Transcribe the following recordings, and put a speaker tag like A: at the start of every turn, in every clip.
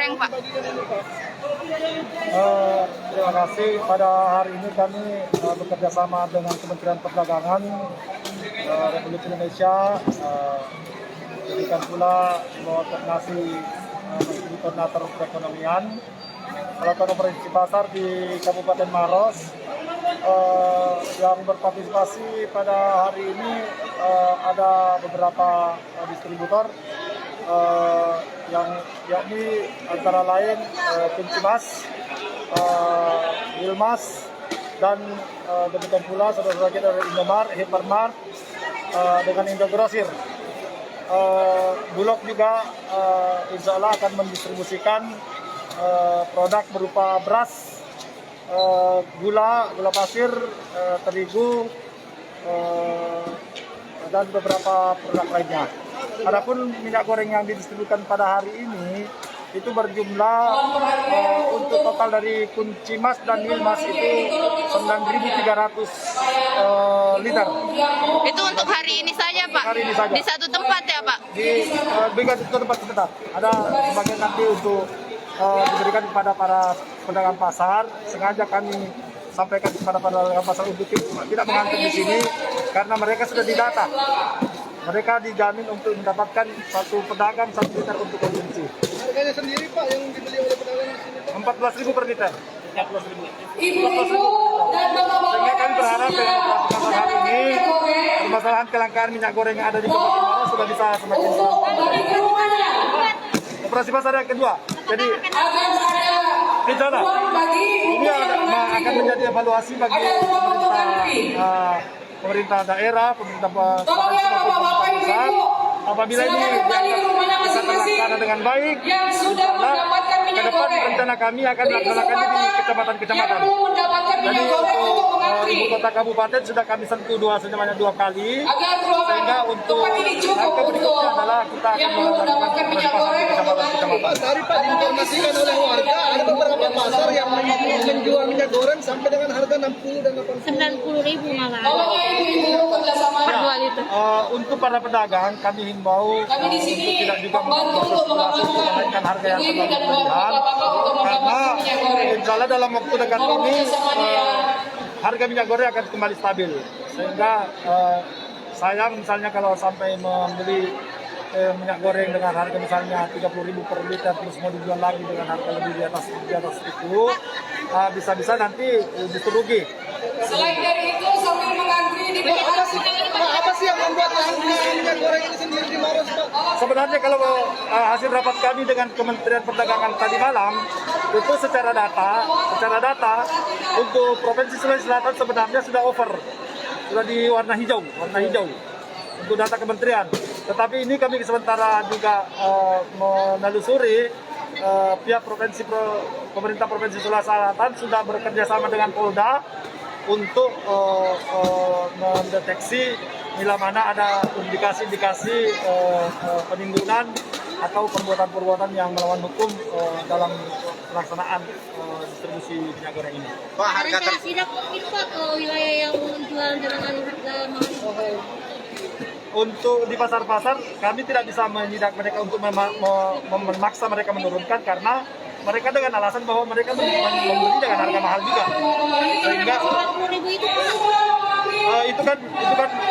A: goreng, Pak?
B: Terima kasih. Pada hari ini kami bekerja sama dengan Kementerian Perdagangan Republik Indonesia, diberikan pula koordinasi Menteri Koordinator Perekonomian, melakukan operasi pasar di Kabupaten Maros. Yang berpartisipasi pada hari ini ada beberapa distributor yang yakni antara lain Kuncimas, Wilmas, dan demikian pula saudara-saudara kita dari Indomart, Hypermart, dengan Indogrosir. Bulog juga insya Allah akan mendistribusikan produk berupa beras, gula pasir, terigu, dan beberapa produk lainnya. Adapun minyak goreng yang didistribusikan pada hari ini itu berjumlah untuk total dari Kuncimas dan Wilmas itu 9.300 liter.
A: Itu untuk hari ini saja, Pak?
B: Hari ini saja.
A: Di satu tempat ya, Pak?
B: Di tempat sebentar. Ada sebagian nanti untuk diberikan kepada para pedagang pasar. Sengaja kami sampaikan kepada para pedagang pasar untuk tidak mengantri di sini karena mereka sudah didata. Mereka dijamin untuk mendapatkan satu pedagang 1 liter untuk konsumsi.
C: Harganya sendiri Pak yang dibeli oleh pedagang di sini?
B: 14.000 per liter. 14.000.
D: Ibu-ibu dan bapak-bapak
B: Sehingga kami berharap dengan operasi pasar hari ini permasalahan kelangkaan minyak goreng yang ada di Kabupaten Maros sudah bisa semakin selesai. Operasi pasar yang kedua. Jadi di sana ini akan menjadi evaluasi bagi pemerintah daerah, pemerintah pusat. Apabila ini bisa terlaksana dengan baik, ke depan rencana kami akan melaksanakan di kecamatan-kecamatan. Jadi untuk ibu kota kabupaten sudah kami sentuh sebanyak 2 kali, sehingga untuk langkah berikutnya adalah kita akan melakukan pasar di kecamatan-kecamatan.
C: Tadi Pak diinformasikan oleh warga ada beberapa pasar yang menjual minyak goreng sampai dengan harga 60 dan
E: 90.000 malah.
B: Untuk para pedagang kami himbau untuk tidak juga menaikkan harga yang terlalu berlebihan, karena insya Allah dalam waktu dekat ini harga minyak goreng akan kembali stabil, sehingga sayang misalnya kalau sampai membeli minyak goreng dengan harga misalnya 30.000 per liter terus mau dijual lagi dengan harga lebih di atas itu, bisa-bisa nanti justru rugi.
D: Selain dari itu sambil mengantri di
C: apa sih yang membuat minyak goreng ini sendiri di Maros Pak?
B: Sebenarnya kalau hasil rapat kami dengan Kementerian Perdagangan tadi malam, itu secara data untuk Provinsi Sulawesi Selatan sebenarnya sudah over, sudah di warna hijau untuk data kementerian. Tetapi ini kami sementara juga menelusuri pihak pemerintah Provinsi Sulawesi Selatan sudah bekerja sama dengan Polda untuk mendeteksi bila mana ada indikasi-indikasi penimbunan atau perbuatan-perbuatan yang melawan hukum dalam pelaksanaan distribusi minyak goreng ini.
E: Pak, harga tidak itu ke wilayah yang menjual dengan harga mahal.
B: Untuk di pasar-pasar kami tidak bisa menyidak mereka untuk memaksa mereka menurunkan karena mereka dengan alasan bahwa mereka membeli dengan harga mahal juga, sehingga
E: 40.000
B: itu kan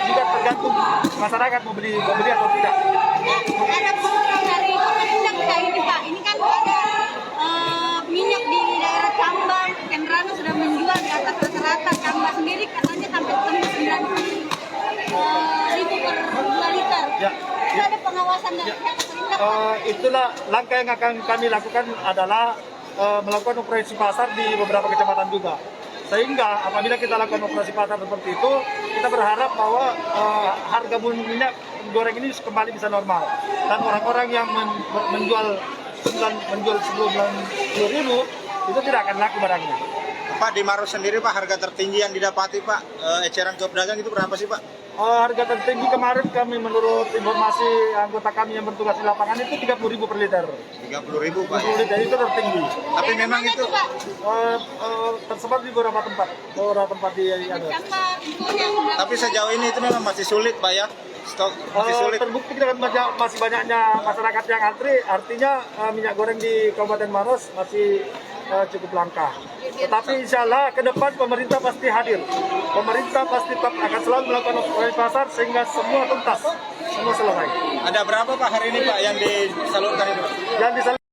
B: juga tergantung masyarakat mau beli atau tidak.
E: Ada program dari pemerintah kayak ini Pak, ini kan ada minyak di daerah Cambang, Kenrano sudah menjual di atas rata-rata. Cambang sendiri katanya sampai 90.000 per 2 liter.
B: Ya.
E: Itu ada pengawasan dari pihak pemerintah Pak.
B: Itulah langkah yang akan kami lakukan adalah melakukan operasi pasar di beberapa kecamatan juga. Sehingga apabila kita lakukan operasi pasar seperti itu, kita berharap bahwa harga minyak goreng ini kembali bisa normal. Dan orang-orang yang menjual 90.000 itu tidak akan laku barangnya.
F: Pak, di Maros sendiri Pak, harga tertinggi yang didapati Pak, eceran ke pedagang itu berapa sih Pak?
B: Harga tertinggi kemarin kami menurut informasi anggota kami yang bertugas di lapangan itu 30.000 per liter.
F: 30.000 Pak.
B: 30 liter itu tertinggi.
F: Tapi memang itu
B: tersebar di beberapa tempat di ada.
F: tapi sejauh ini itu memang masih sulit Pak ya. Stok masih sulit.
B: Terbukti dengan masih banyaknya masyarakat yang antri, artinya minyak goreng di Kabupaten Maros masih cukup langka. Tetapi insya Allah ke depan pemerintah pasti hadir. Pemerintah pasti tetap akan selalu melakukan operasi pasar sehingga semua tuntas, semua selesai.
F: Ada berapa Pak hari ini Pak yang disalurkan itu?
B: Yang disalurkan